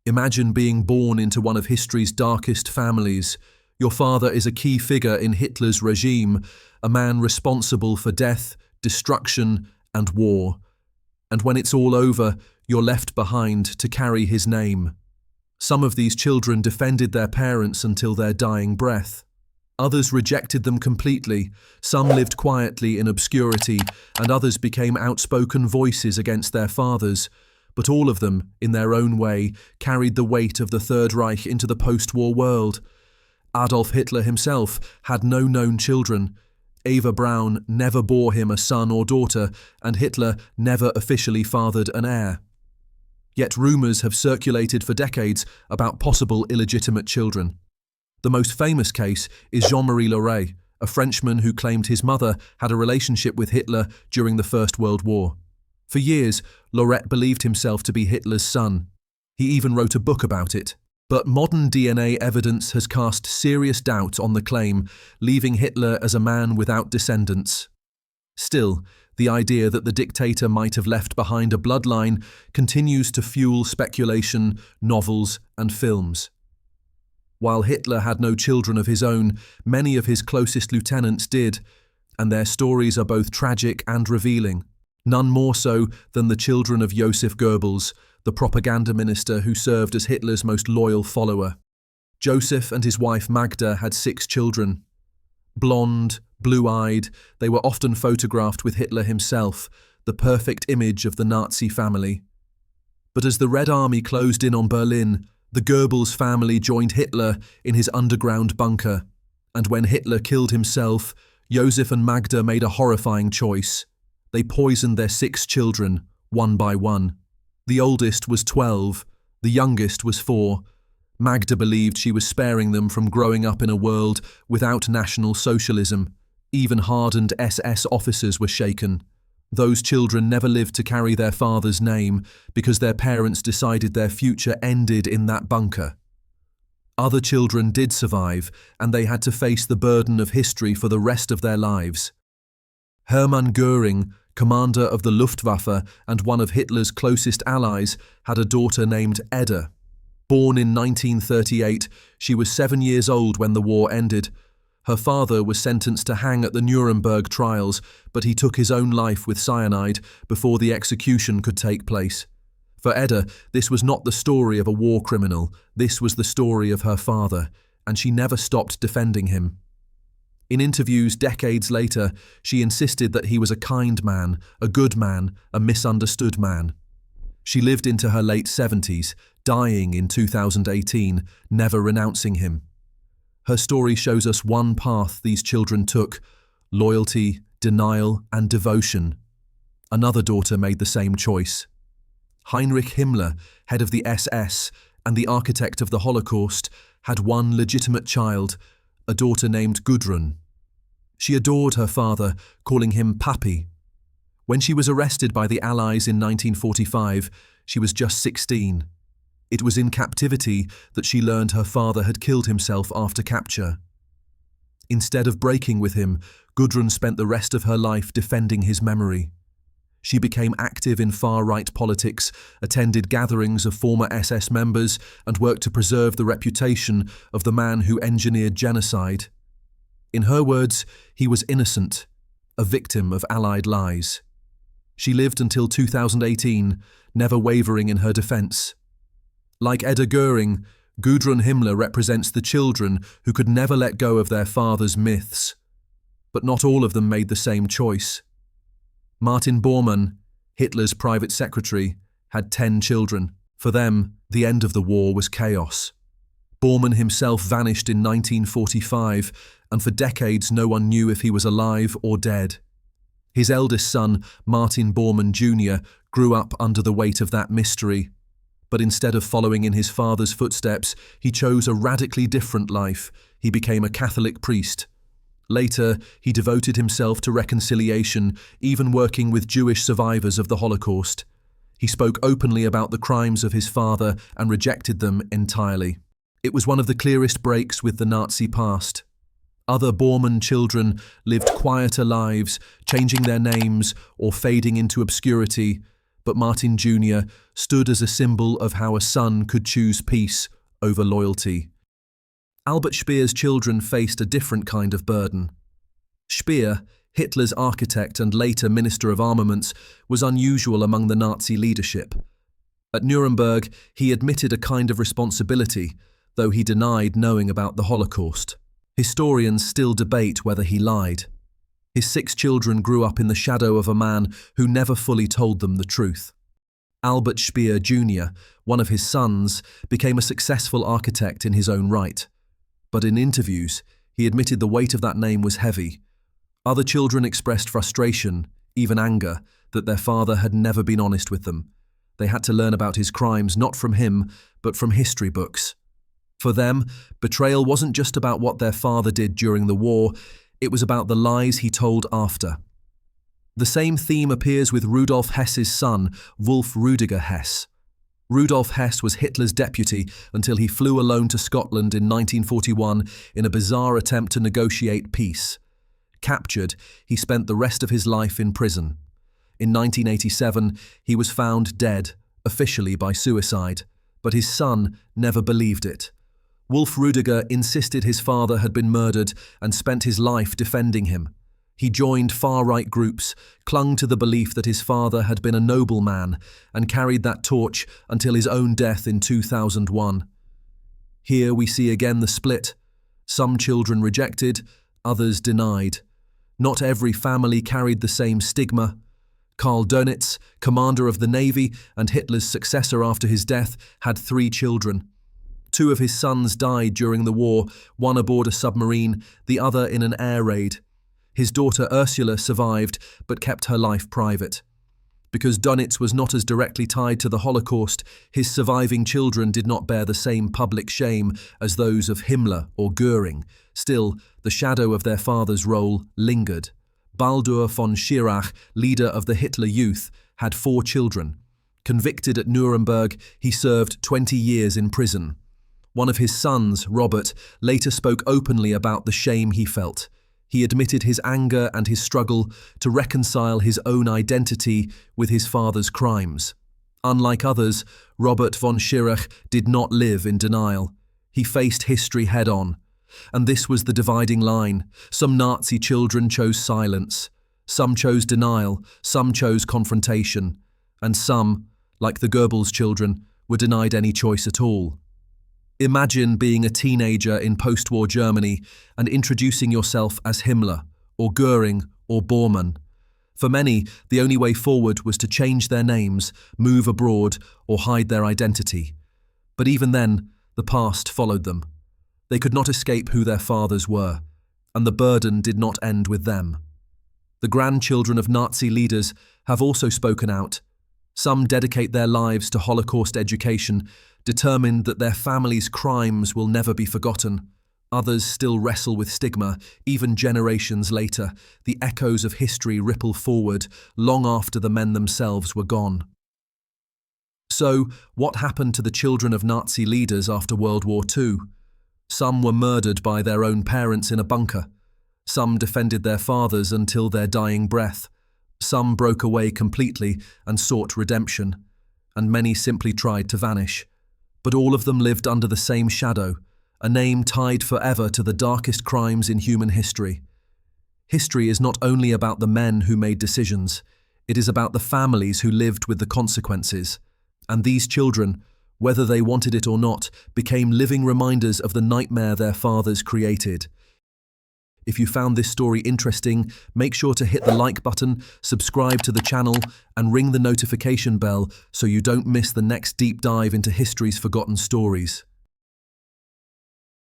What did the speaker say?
Imagine being born into one of history's darkest families. Your father is a key figure in Hitler's regime, a man responsible for death, destruction, and war. And when it's all over, you're left behind to carry his name. Some of these children defended their parents until their dying breath. Others rejected them completely, some lived quietly in obscurity, and others became outspoken voices against their fathers. But all of them, in their own way, carried the weight of the Third Reich into the post-war world. Adolf Hitler himself had no known children. Eva Braun never bore him a son or daughter, and Hitler never officially fathered an heir. Yet rumours have circulated for decades about possible illegitimate children. The most famous case is Jean-Marie Loret, a Frenchman who claimed his mother had a relationship with Hitler during the First World War. For years, Loret believed himself to be Hitler's son. He even wrote a book about it. But modern DNA evidence has cast serious doubt on the claim, leaving Hitler as a man without descendants. Still, the idea that the dictator might have left behind a bloodline continues to fuel speculation, novels, and films. While Hitler had no children of his own, many of his closest lieutenants did, and their stories are both tragic and revealing. None more so than the children of Joseph Goebbels, the propaganda minister who served as Hitler's most loyal follower. Joseph and his wife Magda had 6 children. Blonde, blue-eyed, they were often photographed with Hitler himself, the perfect image of the Nazi family. But as the Red Army closed in on Berlin, the Goebbels family joined Hitler in his underground bunker. And when Hitler killed himself, Joseph and Magda made a horrifying choice. They poisoned their 6 children, one by one. The oldest was 12, the youngest was 4. Magda believed she was sparing them from growing up in a world without National Socialism. Even hardened SS officers were shaken. Those children never lived to carry their father's name because their parents decided their future ended in that bunker. Other children did survive, and they had to face the burden of history for the rest of their lives. Hermann Göring, commander of the Luftwaffe and one of Hitler's closest allies, had a daughter named Edda. Born in 1938, she was 7 years old when the war ended. Her father was sentenced to hang at the Nuremberg trials, but he took his own life with cyanide before the execution could take place. For Edda, this was not the story of a war criminal, this was the story of her father, and she never stopped defending him. In interviews decades later, she insisted that he was a kind man, a good man, a misunderstood man. She lived into her late 70s, dying in 2018, never renouncing him. Her story shows us one path these children took: loyalty, denial, and devotion. Another daughter made the same choice. Heinrich Himmler, head of the SS and the architect of the Holocaust, had one legitimate child, a daughter named Gudrun. She adored her father, calling him Papi. When she was arrested by the Allies in 1945, she was just 16. It was in captivity that she learned her father had killed himself after capture. Instead of breaking with him, Gudrun spent the rest of her life defending his memory. She became active in far-right politics, attended gatherings of former SS members, and worked to preserve the reputation of the man who engineered genocide. In her words, he was innocent, a victim of Allied lies. She lived until 2018, never wavering in her defence. Like Edda Göring, Gudrun Himmler represents the children who could never let go of their father's myths. But not all of them made the same choice. Martin Bormann, Hitler's private secretary, had 10 children. For them, the end of the war was chaos. Bormann himself vanished in 1945, and for decades no one knew if he was alive or dead. His eldest son, Martin Bormann Jr., grew up under the weight of that mystery. But instead of following in his father's footsteps, he chose a radically different life. He became a Catholic priest. Later, he devoted himself to reconciliation, even working with Jewish survivors of the Holocaust. He spoke openly about the crimes of his father and rejected them entirely. It was one of the clearest breaks with the Nazi past. Other Bormann children lived quieter lives, changing their names or fading into obscurity, but Martin Jr. stood as a symbol of how a son could choose peace over loyalty. Albert Speer's children faced a different kind of burden. Speer, Hitler's architect and later Minister of Armaments, was unusual among the Nazi leadership. At Nuremberg, he admitted a kind of responsibility, though he denied knowing about the Holocaust. Historians still debate whether he lied. His 6 children grew up in the shadow of a man who never fully told them the truth. Albert Speer Jr., one of his sons, became a successful architect in his own right. But in interviews, he admitted the weight of that name was heavy. Other children expressed frustration, even anger, that their father had never been honest with them. They had to learn about his crimes not from him, but from history books. For them, betrayal wasn't just about what their father did during the war, it was about the lies he told after. The same theme appears with Rudolf Hess's son, Wolf Rüdiger Hess. Rudolf Hess was Hitler's deputy until he flew alone to Scotland in 1941 in a bizarre attempt to negotiate peace. Captured, he spent the rest of his life in prison. In 1987, he was found dead, officially by suicide, but his son never believed it. Wolf Rüdiger insisted his father had been murdered and spent his life defending him. He joined far-right groups, clung to the belief that his father had been a noble man, and carried that torch until his own death in 2001. Here we see again the split. Some children rejected, others denied. Not every family carried the same stigma. Karl Doenitz, commander of the Navy and Hitler's successor after his death, had 3 children. 2 of his sons died during the war, one aboard a submarine, the other in an air raid. His daughter Ursula survived, but kept her life private. Because Doenitz was not as directly tied to the Holocaust, his surviving children did not bear the same public shame as those of Himmler or Göring. Still, the shadow of their father's role lingered. Baldur von Schirach, leader of the Hitler Youth, had 4 children. Convicted at Nuremberg, he served 20 years in prison. One of his sons, Robert, later spoke openly about the shame he felt. He admitted his anger and his struggle to reconcile his own identity with his father's crimes. Unlike others, Robert von Schirach did not live in denial. He faced history head-on. And this was the dividing line. Some Nazi children chose silence. Some chose denial. Some chose confrontation. And some, like the Goebbels children, were denied any choice at all. Imagine being a teenager in post-war Germany and introducing yourself as Himmler, or Göring, or Bormann. For many, the only way forward was to change their names, move abroad, or hide their identity. But even then, the past followed them. They could not escape who their fathers were, and the burden did not end with them. The grandchildren of Nazi leaders have also spoken out. Some dedicate their lives to Holocaust education, determined that their families' crimes will never be forgotten. Others still wrestle with stigma, even generations later. The echoes of history ripple forward, long after the men themselves were gone. So, what happened to the children of Nazi leaders after World War II? Some were murdered by their own parents in a bunker. Some defended their fathers until their dying breath. Some broke away completely and sought redemption. And many simply tried to vanish. But all of them lived under the same shadow, a name tied forever to the darkest crimes in human history. History is not only about the men who made decisions, it is about the families who lived with the consequences. And these children, whether they wanted it or not, became living reminders of the nightmare their fathers created. If you found this story interesting, make sure to hit the like button, subscribe to the channel, and ring the notification bell so you don't miss the next deep dive into history's forgotten stories.